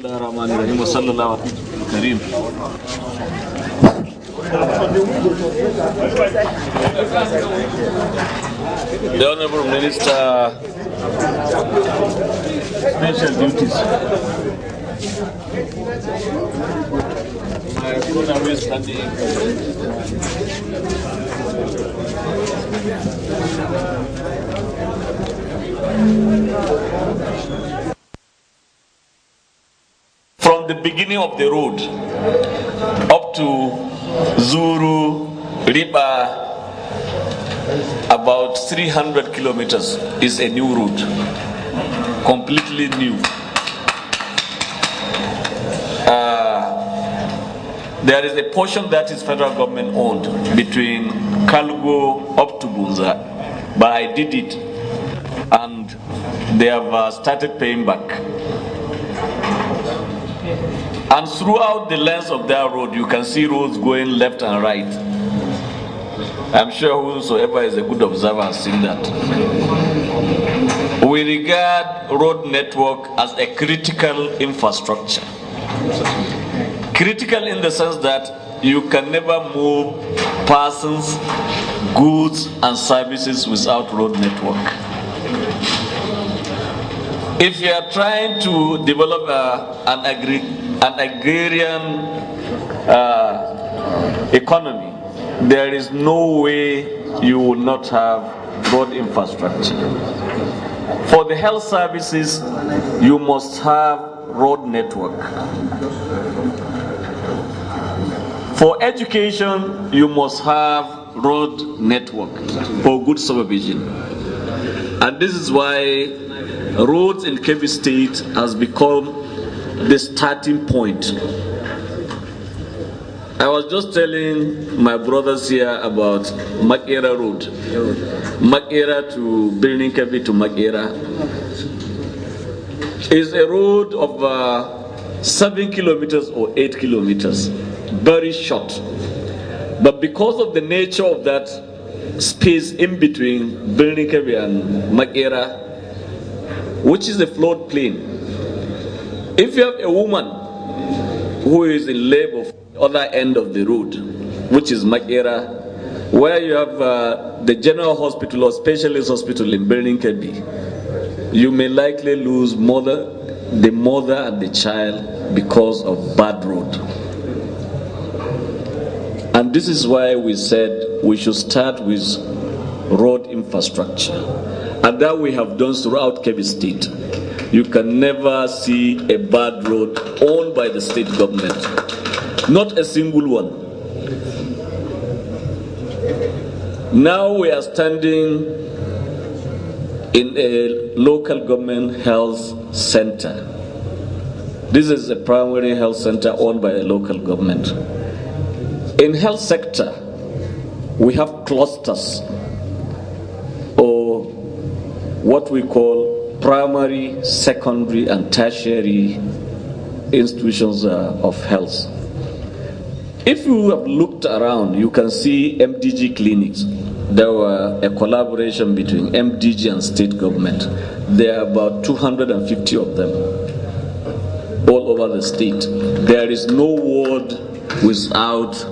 Bismillahirrahmanirrahim wa sallallahu kareem. The Honorable Minister, Special Duties. From the beginning of the road up to Zuru, Riba, about 300 kilometers is a new route, completely new. There is a portion that is federal government owned between Kalgo up to Bunza, but I did it and they have started paying back. And throughout the length of that road, you can see roads going left and right. I'm sure whosoever is a good observer has seen that. We regard road network as a critical infrastructure. Critical in the sense that you can never move persons, goods, and services without road network. If you are trying to develop an agrarian economy, there is no way you will not have road infrastructure. For the health services, you must have road network. For education, you must have road network for good supervision. And this is why roads in KEBBI State has become the starting point. I was just telling my brothers here about Makera Road. Makera to Building KEBBI to Makera is a road of 7 kilometers or 8 kilometers, very short. But because of the nature of that space in between Building KEBBI and Makera, which is a flood plain, if you have a woman who is in labor other end of the road, which is Makera, where you have the general hospital or specialist hospital in Building KEBBI, you may likely lose the mother and the child because of bad road. And this is why we said we should start with road infrastructure. And that we have done throughout KEBBI State. You can never see a bad road owned by the state government. Not a single one. Now we are standing in a local government health center. This is a primary health center owned by a local government. In health sector, we have clusters, or what we call primary, secondary, and tertiary institutions of health. If you have looked around, you can see MDG clinics. There were a collaboration between MDG and state government. There are about 250 of them all over the state. There is no ward without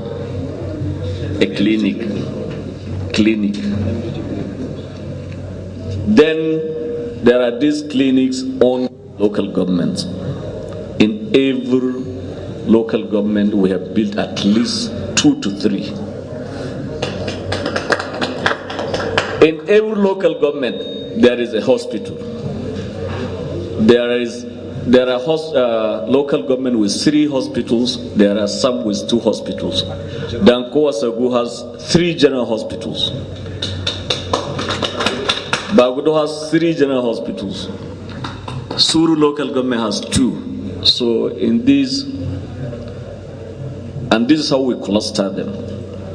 a clinic. Then there are these clinics on local government. In every local government, we have built at least 2 to 3. In every local government, there is a hospital. There are local government with 3 hospitals. There are some with 2 hospitals. Danko Asagu has 3 general hospitals. Bagudo has 3 general hospitals. Suru local government has 2. So in these, and this is how we cluster them.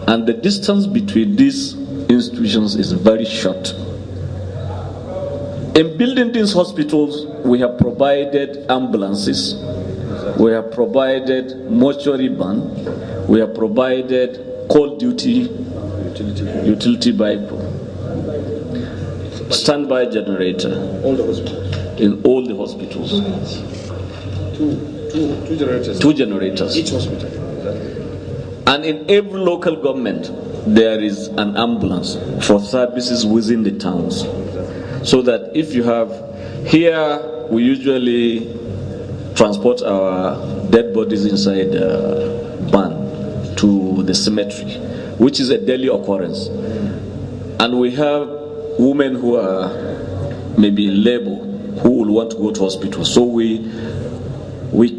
And the distance between these institutions is very short. In building these hospitals, we have provided ambulances, we have provided mortuary van, we have provided call duty, utility vehicle, standby generator, in all the hospitals. Two generators. Two generators. Each hospital. And in every local government, there is an ambulance for services within the towns. So that if you have, here we usually transport our dead bodies inside a van to the cemetery, which is a daily occurrence. And we have women who are maybe in labor who will want to go to hospital. So we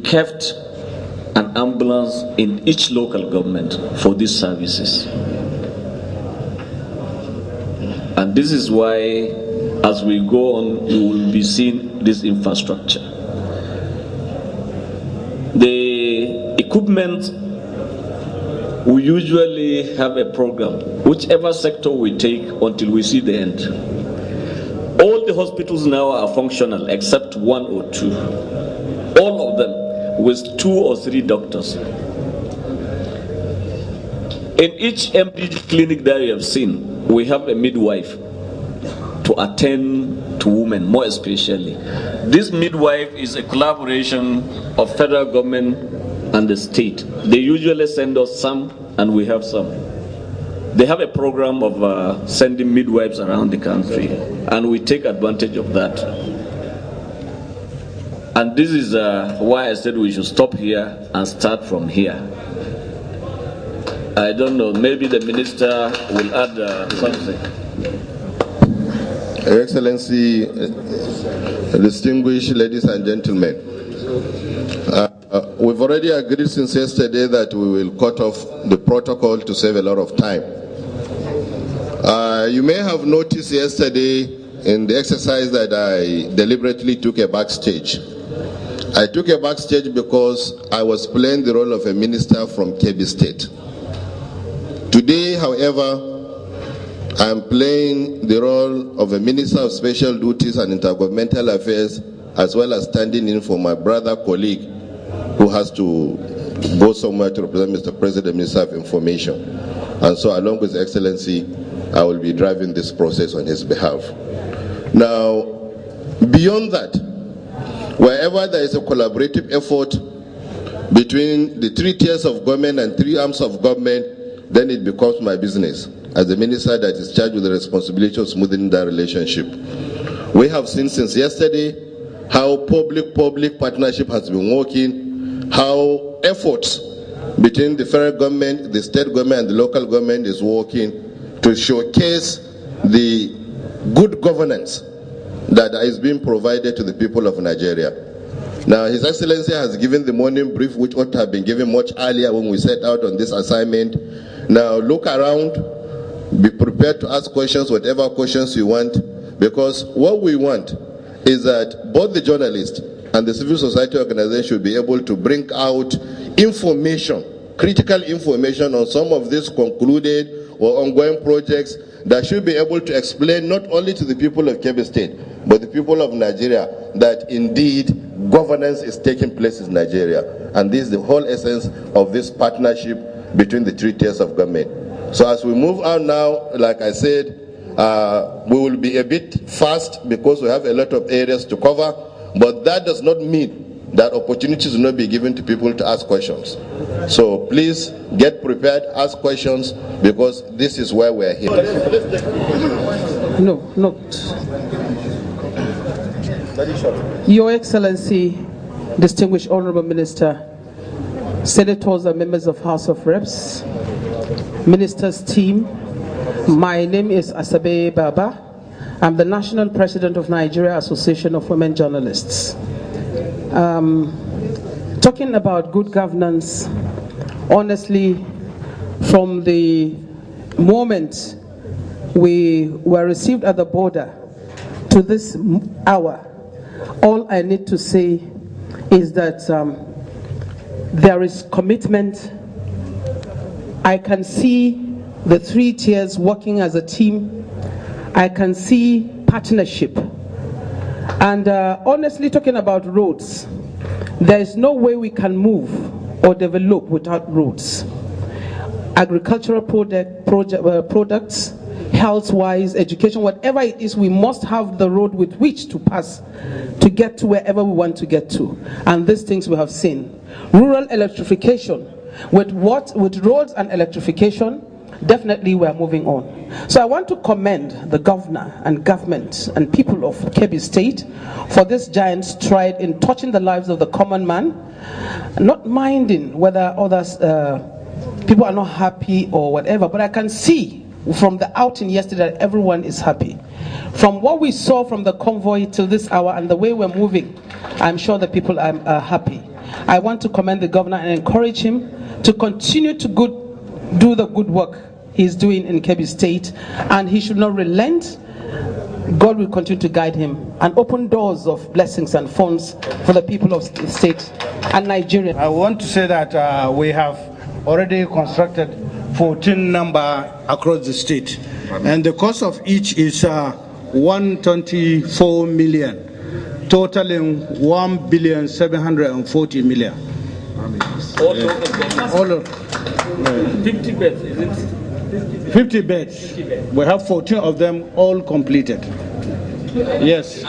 kept an ambulance in each local government for these services. And this is why, as we go on, you will be seeing this infrastructure. The equipment, we usually have a program, whichever sector we take until we see the end. All the hospitals now are functional except one or two. All of them with 2 or 3 doctors. In each MDG clinic that you have seen, we have a midwife to attend to women, more especially. This midwife is a collaboration of federal government and the state. They usually send us some, and we have some. They have a program of sending midwives around the country, and we take advantage of that. And this is why I said we should stop here and start from here. I don't know, maybe the minister will add something. Your Excellency, distinguished ladies and gentlemen, we've already agreed since yesterday that we will cut off the protocol to save a lot of time. You may have noticed yesterday in the exercise that I deliberately took a backstage. I took a backstage because I was playing the role of a minister from KEBBI State. Today, however, I am playing the role of a Minister of Special Duties and Intergovernmental Affairs, as well as standing in for my brother colleague who has to go somewhere to represent Mr. President, Minister of Information. And so along with His Excellency, I will be driving this process on his behalf. Now, beyond that, wherever there is a collaborative effort between the 3 tiers of government and 3 arms of government, then it becomes my business as the minister that is charged with the responsibility of smoothing that relationship. We have seen since yesterday how public-public partnership has been working, how efforts between the federal government, the state government, and the local government is working to showcase the good governance that is being provided to the people of Nigeria. Now, His Excellency has given the morning brief, which ought to have been given much earlier when we set out on this assignment. Now, look around, be prepared to ask questions, whatever questions you want, because what we want is that both the journalists and the civil society organization should be able to bring out information, critical information on some of these concluded or ongoing projects that should be able to explain not only to the people of KEBBI State, but the people of Nigeria, that indeed governance is taking place in Nigeria. And this is the whole essence of this partnership between the 3 tiers of government. So as we move on now, like I said, we will be a bit fast because we have a lot of areas to cover, but that does not mean that opportunities will not be given to people to ask questions. So please get prepared, ask questions, because this is why we're here. No. Your Excellency, distinguished Honorable Minister, Senators and members of House of Reps, Minister's team, my name is Asabe Baba. I'm the National President of Nigeria Association of Women Journalists. Talking about good governance, honestly, from the moment we were received at the border to this hour, all I need to say is that there is commitment. I can see the 3 tiers working as a team. I can see partnership. And honestly, talking about roads, there is no way we can move or develop without roads. Agricultural products, health-wise, education, whatever it is, we must have the road with which to pass to get to wherever we want to get to. And these things we have seen. Rural electrification, with roads and electrification, definitely we are moving on. So I want to commend the governor and government and people of KEBBI State for this giant stride in touching the lives of the common man, not minding whether others, people are not happy or whatever, but I can see from the outing yesterday that everyone is happy. From what we saw from the convoy till this hour and the way we're moving, I'm sure the people are happy. I want to commend the governor and encourage him to continue to do the good work he's doing in KEBBI State, and he should not relent. God will continue to guide him and open doors of blessings and funds for the people of the state and Nigeria. I want to say that we have already constructed 14 number across the state, and the cost of each is 124 million, totaling 1,740,000,000. All of 50 beds, is it? 50 beds. We have 14 of them all completed. Yes.